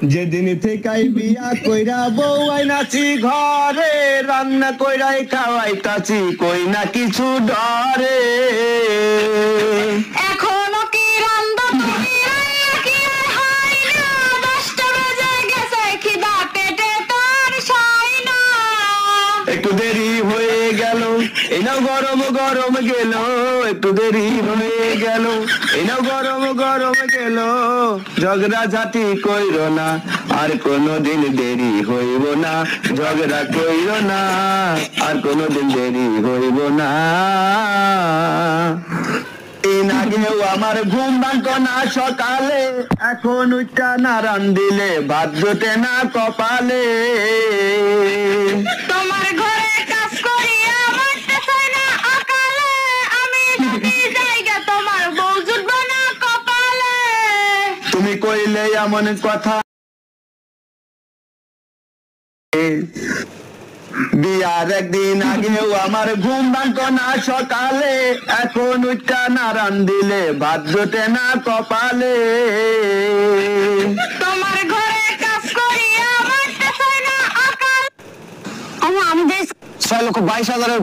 যেদিন থেকাই বিয়া কইরা বউ আইনাছি ঘরে, রান্না কইরাই খাওয়াইতাছি কই না কিছু ডরে। এখনো কি রান্না তুমি, রান্না কি আর হয় না? 10টা বেজে গেছে, খিদা পেটে তোর সয় না। একটু দেরি হয়ে গেল, এই নাও গরম গরম গেল, একটু দেরি হয়ে গেল, এই নাও গরম গরম গেল। ঝগড়া ঝাঁটি কইরো না, আর কোনদিন দেরি হইব না। ঝগড়া কইরো না, আর কোনদিন দেরি হইব না। দিন আগেও আমার ঘুম ভাঙতো না সকালে, এখন উঠা না রান্দিলে ভাত জোটে না কপালে। তোমার ঘরে কাজ করি আমার চাই না অকালে, আমি যদি জায়গা তোমার বউ জুটবে না কপালে। তুমি কইলে এমন কথা, বিয়ার একদিন আগেও আমার ঘুম ভাঙতো না সকালে, এখন উঠা না রান্দিলে ভাত জোটে না কপালে। তোমার ঘরে কাজ করি আমার চাই না অকালে। আমাদের 6,22,000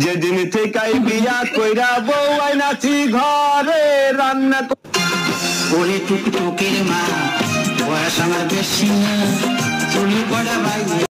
যেদিন থেকাই বিয়া কইরা বউ আইনাছি ঘরে, রান্না ওরে টুকটুকের মা, বয়স আমার বেশি না, চুলি পড়া বাইরে